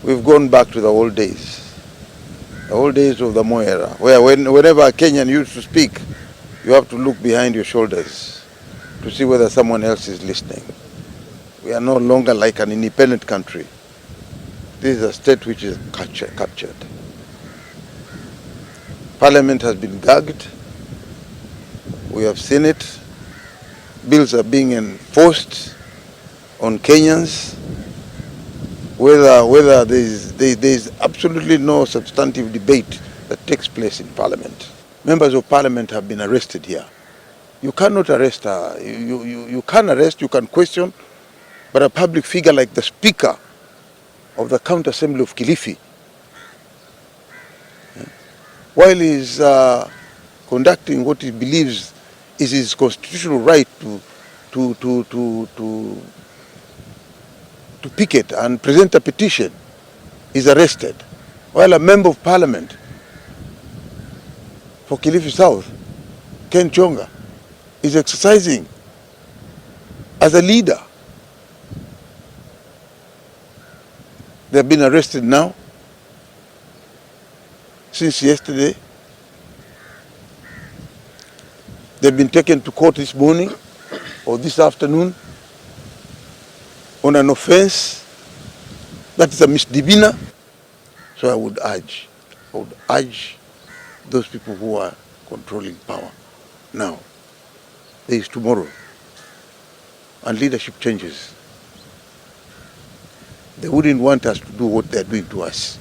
We've gone back to the old days of the Moi era, where whenever a Kenyan used to speak, you have to look behind your shoulders to see whether someone else is listening. We are no longer like an independent country. This is a state which is captured. Parliament has been gagged. We have seen it. Bills are being enforced on Kenyans. Whether there's absolutely no substantive debate that takes place in Parliament. Members of Parliament have been arrested here. You cannot arrest her. You can arrest, you can question, but a public figure like the Speaker of the County Assembly of Kilifi, while he's conducting what he believes is his constitutional right to picket and present a petition, is arrested, while a member of Parliament for Kilifi South, Ken Chonga, is exercising as a leader. They've been arrested now since yesterday. They've been taken to court this morning or this afternoon on an offense that is a misdemeanor. So I would urge those people who are controlling power now. There is tomorrow, and leadership changes. They wouldn't want us to do what they're doing to us.